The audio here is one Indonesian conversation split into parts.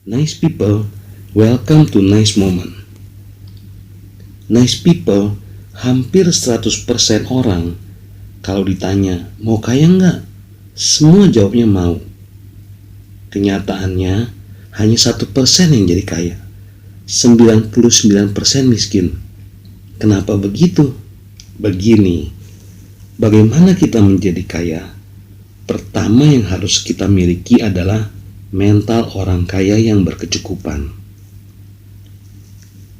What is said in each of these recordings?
Nice people, welcome to nice moment. Nice people, hampir 100% orang kalau ditanya mau kaya nggak, semua jawabnya mau. Kenyataannya hanya 1% yang jadi kaya, 99% miskin. Kenapa begitu? Begini, bagaimana kita menjadi kaya? Pertama yang harus kita miliki adalah mental orang kaya yang berkecukupan.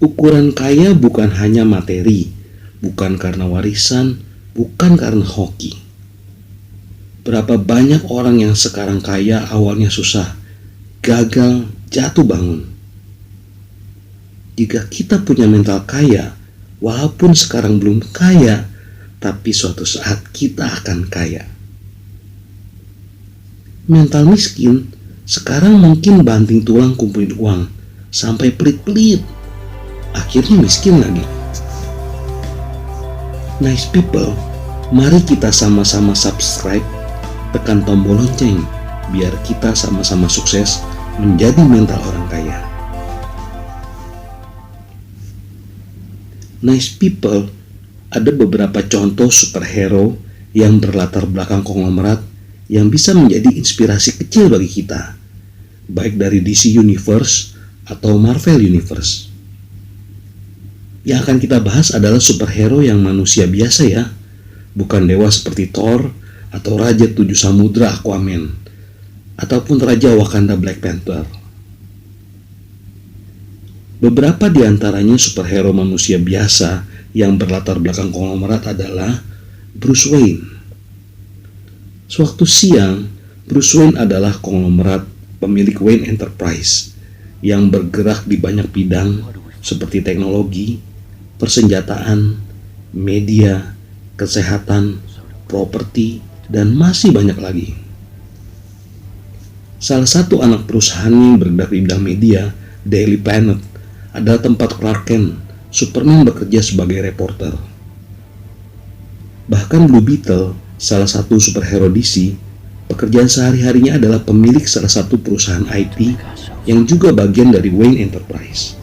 Ukuran kaya bukan hanya materi, bukan karena warisan, bukan karena hoki. Berapa banyak orang yang sekarang kaya awalnya susah, gagal, jatuh bangun. Jika kita punya mental kaya, walaupun sekarang belum kaya, tapi suatu saat kita akan kaya. Mental miskin, sekarang mungkin banting tulang kumpulin uang, sampai pelit-pelit. Akhirnya miskin lagi. Nice people, mari kita sama-sama subscribe, tekan tombol lonceng, biar kita sama-sama sukses menjadi mental orang kaya. Nice people, ada beberapa contoh superhero yang berlatar belakang konglomerat yang bisa menjadi inspirasi kecil bagi kita, baik dari DC Universe atau Marvel Universe. Yang akan kita bahas adalah superhero yang manusia biasa ya, bukan dewa seperti Thor atau Raja Tujuh Samudra Aquaman, ataupun Raja Wakanda Black Panther. Beberapa di antaranya superhero manusia biasa yang berlatar belakang konglomerat adalah Bruce Wayne. Sewaktu siang, Bruce Wayne adalah konglomerat pemilik Wayne Enterprise yang bergerak di banyak bidang seperti teknologi, persenjataan, media, kesehatan, properti, dan masih banyak lagi. Salah satu anak perusahaan yang bergerak di bidang media, Daily Planet, adalah tempat Clark Kent, Superman, bekerja sebagai reporter. Bahkan Blue Beetle, salah satu superhero DC, pekerjaan sehari-harinya adalah pemilik salah satu perusahaan IT yang juga bagian dari Wayne Enterprise.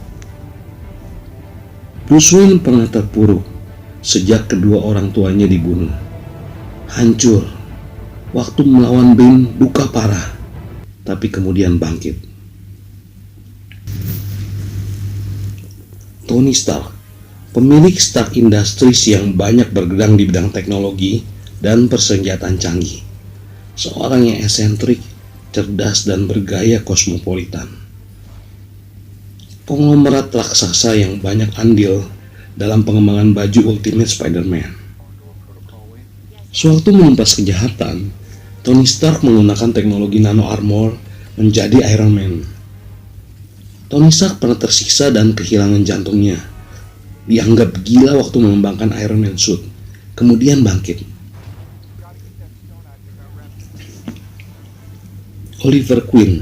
Bruce Wayne pernah terpuruk sejak kedua orang tuanya dibunuh. Hancur, waktu melawan Bane duka parah, tapi kemudian bangkit. Tony Stark, pemilik Stark Industries yang banyak bergerak di bidang teknologi dan persenjataan canggih. Seorang yang eksentrik, cerdas, dan bergaya kosmopolitan. Konglomerat raksasa yang banyak andil dalam pengembangan baju Ultimate Spider-Man. Sewaktu menumpas kejahatan, Tony Stark menggunakan teknologi nano armor menjadi Iron Man. Tony Stark pernah tersiksa dan kehilangan jantungnya. Dianggap gila waktu mengembangkan Iron Man suit, kemudian bangkit. Oliver Queen,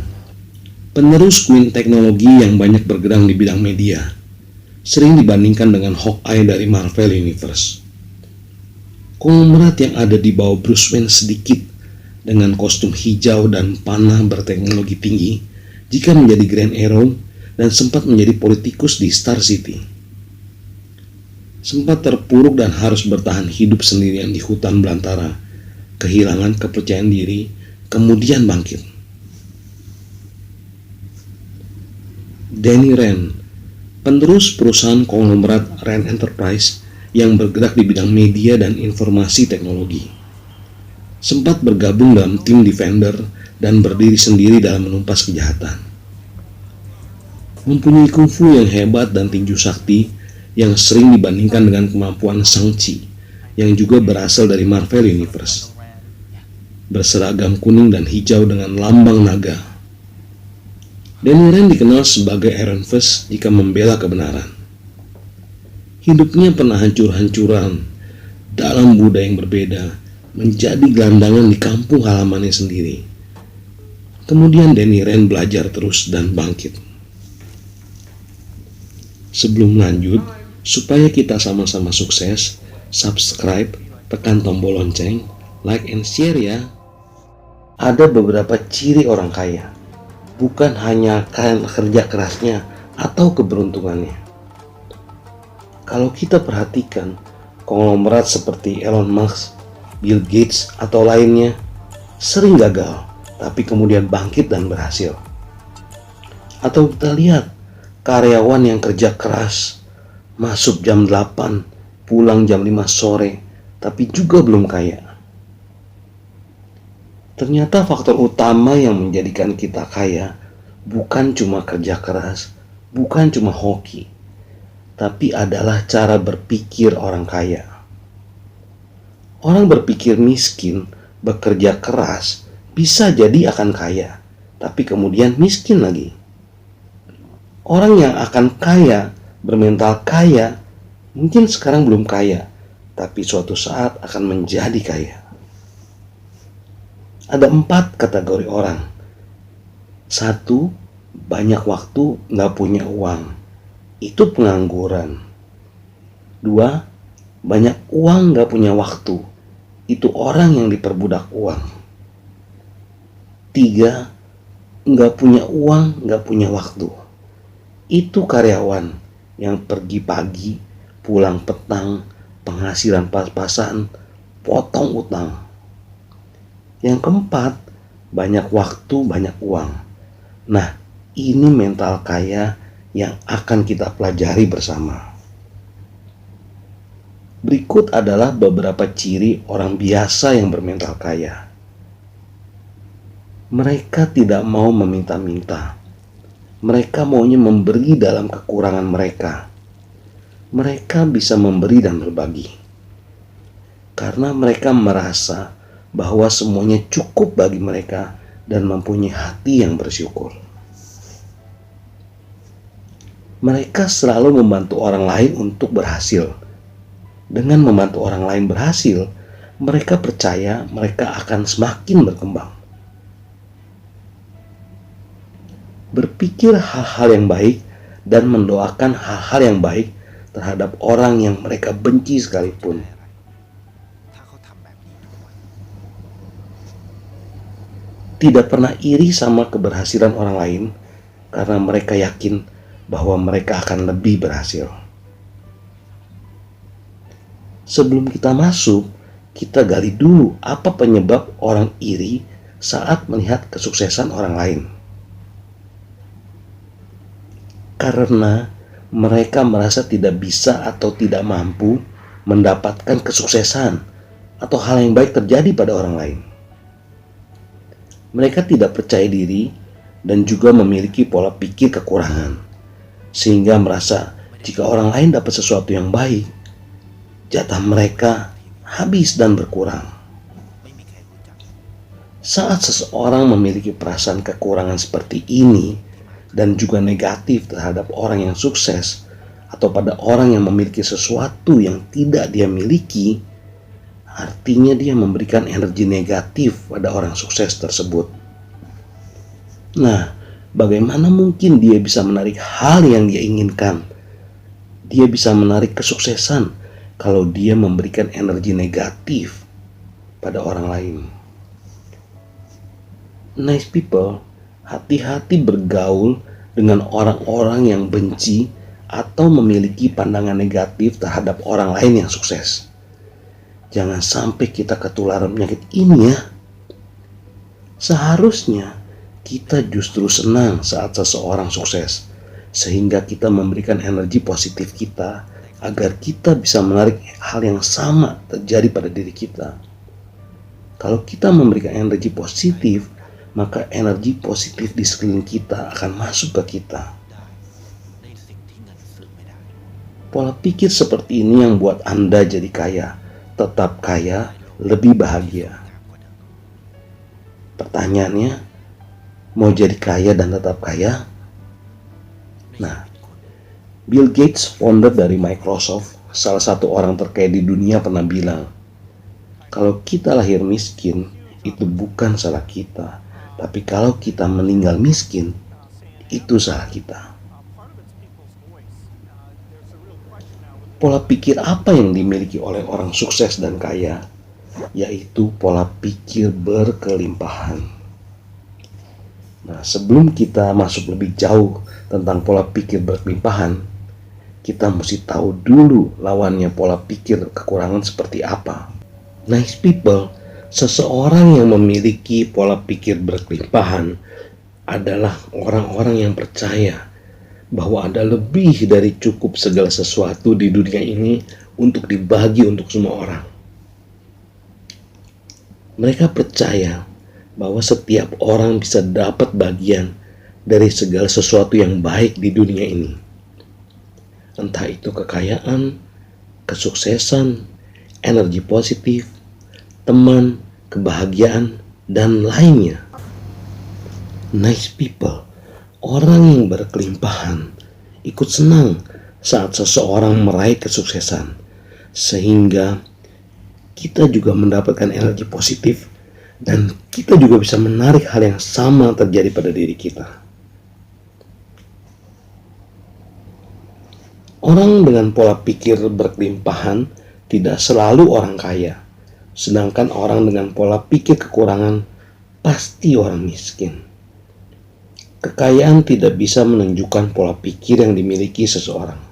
penerus Queen teknologi yang banyak bergerak di bidang media, sering dibandingkan dengan Hawkeye dari Marvel Universe. Konglomerat yang ada di bawah Bruce Wayne sedikit, dengan kostum hijau dan panah berteknologi tinggi, jika menjadi Green Arrow dan sempat menjadi politikus di Star City. Sempat terpuruk dan harus bertahan hidup sendirian di hutan belantara, kehilangan kepercayaan diri, kemudian bangkit. Danny Rand, penerus perusahaan konglomerat Rand Enterprise yang bergerak di bidang media dan informasi teknologi. Sempat bergabung dalam tim Defender dan berdiri sendiri dalam menumpas kejahatan. Mempunyai kungfu yang hebat dan tinju sakti yang sering dibandingkan dengan kemampuan Shang-Chi yang juga berasal dari Marvel Universe. Berseragam kuning dan hijau dengan lambang naga. Danny Rand dikenal sebagai Iron Fist jika membela kebenaran. Hidupnya pernah hancur-hancuran dalam budaya yang berbeda, menjadi gelandangan di kampung halamannya sendiri. Kemudian Danny Rand belajar terus dan bangkit. Sebelum lanjut, supaya kita sama-sama sukses, subscribe, tekan tombol lonceng, like and share ya. Ada beberapa ciri orang kaya. bukan hanya karena kerja kerasnya atau keberuntungannya. Kalau kita perhatikan, konglomerat seperti Elon Musk, Bill Gates, atau lainnya sering gagal, tapi kemudian bangkit dan berhasil. Atau kita lihat karyawan yang kerja keras, masuk jam 8, pulang jam 5 sore, tapi juga belum kaya. Ternyata faktor utama yang menjadikan kita kaya bukan cuma kerja keras, bukan cuma hoki, tapi adalah cara berpikir orang kaya. Orang berpikir miskin, bekerja keras, bisa jadi akan kaya, tapi kemudian miskin lagi. Orang yang akan kaya, bermental kaya, mungkin sekarang belum kaya, tapi suatu saat akan menjadi kaya. Ada 4 kategori orang. 1, banyak waktu nggak punya uang. Itu pengangguran. 2, banyak uang nggak punya waktu. Itu orang yang diperbudak uang. 3, nggak punya uang, nggak punya waktu. Itu karyawan yang pergi pagi, pulang petang, penghasilan pas-pasan, potong utang. Yang keempat, banyak waktu, banyak uang. Nah, ini mental kaya yang akan kita pelajari bersama. Berikut adalah beberapa ciri orang biasa yang bermental kaya. Mereka tidak mau meminta-minta. Mereka maunya memberi dalam kekurangan mereka. Mereka bisa memberi dan berbagi. Karena mereka merasa bahwa semuanya cukup bagi mereka dan mempunyai hati yang bersyukur. Mereka selalu membantu orang lain untuk berhasil. Dengan membantu orang lain berhasil, mereka percaya mereka akan semakin berkembang. Berpikir hal-hal yang baik dan mendoakan hal-hal yang baik terhadap orang yang mereka benci sekalipun. Tidak pernah iri sama keberhasilan orang lain karena mereka yakin bahwa mereka akan lebih berhasil. Sebelum kita masuk, kita gali dulu apa penyebab orang iri saat melihat kesuksesan orang lain. Karena mereka merasa tidak bisa atau tidak mampu mendapatkan kesuksesan atau hal yang baik terjadi pada orang lain. Mereka tidak percaya diri dan juga memiliki pola pikir kekurangan, sehingga merasa jika orang lain dapat sesuatu yang baik, jatah mereka habis dan berkurang. Saat seseorang memiliki perasaan kekurangan seperti ini dan juga negatif terhadap orang yang sukses atau pada orang yang memiliki sesuatu yang tidak dia miliki, artinya dia memberikan energi negatif pada orang sukses tersebut. Nah, bagaimana mungkin dia bisa menarik hal yang dia inginkan? Dia bisa menarik kesuksesan kalau dia memberikan energi negatif pada orang lain. Nice people, hati-hati bergaul dengan orang-orang yang benci atau memiliki pandangan negatif terhadap orang lain yang sukses. Jangan sampai kita ketularan penyakit ini ya. Seharusnya kita justru senang saat seseorang sukses, sehingga kita memberikan energi positif kita agar kita bisa menarik hal yang sama terjadi pada diri kita. Kalau kita memberikan energi positif, maka energi positif di sekeliling kita akan masuk ke kita. Pola pikir seperti ini yang buat Anda jadi kaya, tetap kaya, lebih bahagia. Pertanyaannya, mau jadi kaya dan tetap kaya? Nah, Bill Gates, founder dari Microsoft, salah satu orang terkaya di dunia, pernah bilang, kalau kita lahir miskin, itu bukan salah kita. Tapi kalau kita meninggal miskin, itu salah kita. Pola pikir apa yang dimiliki oleh orang sukses dan kaya? Yaitu pola pikir berkelimpahan. Nah, sebelum kita masuk lebih jauh tentang pola pikir berkelimpahan, kita mesti tahu dulu lawannya pola pikir kekurangan seperti apa. Nice people, seseorang yang memiliki pola pikir berkelimpahan adalah orang-orang yang percaya bahwa ada lebih dari cukup segala sesuatu di dunia ini untuk dibagi untuk semua orang. Mereka percaya bahwa setiap orang bisa dapat bagian dari segala sesuatu yang baik di dunia ini. Entah itu kekayaan, kesuksesan, energi positif, teman, kebahagiaan, dan lainnya. Nice people, orang yang berkelimpahan ikut senang saat seseorang meraih kesuksesan, sehingga kita juga mendapatkan energi positif dan kita juga bisa menarik hal yang sama terjadi pada diri kita. Orang dengan pola pikir berkelimpahan tidak selalu orang kaya, sedangkan orang dengan pola pikir kekurangan pasti orang miskin. Kekayaan tidak bisa menunjukkan pola pikir yang dimiliki seseorang.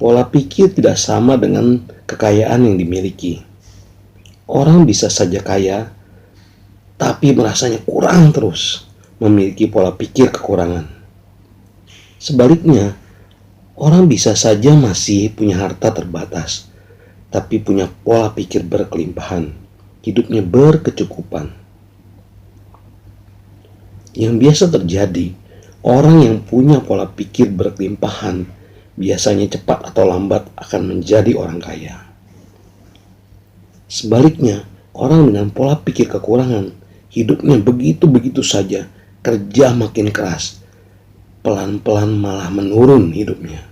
Pola pikir tidak sama dengan kekayaan yang dimiliki. Orang bisa saja kaya, tapi merasanya kurang terus, memiliki pola pikir kekurangan. Sebaliknya, orang bisa saja masih punya harta terbatas, tapi punya pola pikir berkelimpahan, hidupnya berkecukupan. Yang biasa terjadi, orang yang punya pola pikir berkelimpahan biasanya cepat atau lambat akan menjadi orang kaya. Sebaliknya, orang dengan pola pikir kekurangan, hidupnya begitu-begitu saja, kerja makin keras, pelan-pelan malah menurun hidupnya.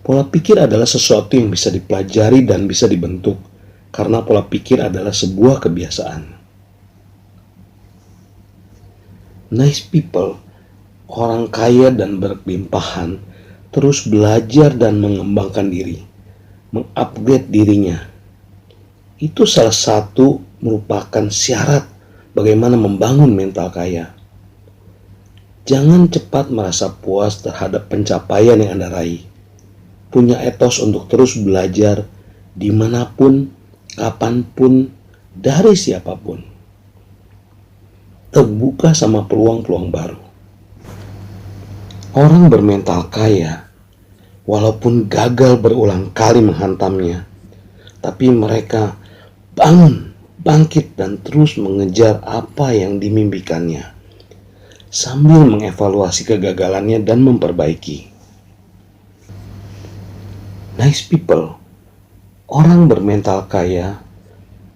Pola pikir adalah sesuatu yang bisa dipelajari dan bisa dibentuk, karena pola pikir adalah sebuah kebiasaan. Nice people, orang kaya dan berkelimpahan terus belajar dan mengembangkan diri, mengupgrade dirinya. Itu salah satu merupakan syarat bagaimana membangun mental kaya. Jangan cepat merasa puas terhadap pencapaian yang Anda raih. Punya etos untuk terus belajar dimanapun, kapanpun, dari siapapun. Terbuka sama peluang-peluang baru. Orang bermental kaya, walaupun gagal berulang kali menghantamnya, tapi mereka bangun, bangkit, dan terus mengejar apa yang dimimpikannya, sambil mengevaluasi kegagalannya dan memperbaiki. Nice people, orang bermental kaya,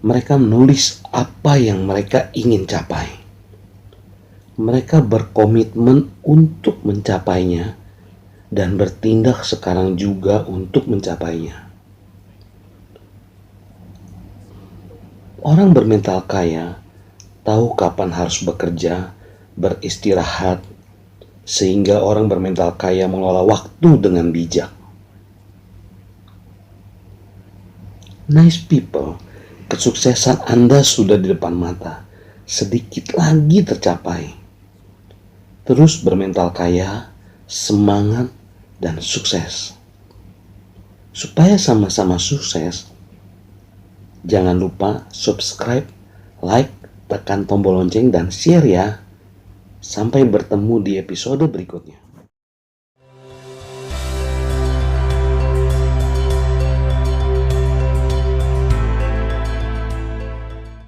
mereka menulis apa yang mereka ingin capai. Mereka berkomitmen untuk mencapainya dan bertindak sekarang juga untuk mencapainya. Orang bermental kaya tahu kapan harus bekerja, beristirahat, sehingga orang bermental kaya mengelola waktu dengan bijak. Nice people, kesuksesan Anda sudah di depan mata, sedikit lagi tercapai. Terus bermental kaya, semangat, dan sukses. Supaya sama-sama sukses, jangan lupa subscribe, like, tekan tombol lonceng, dan share ya. Sampai bertemu di episode berikutnya.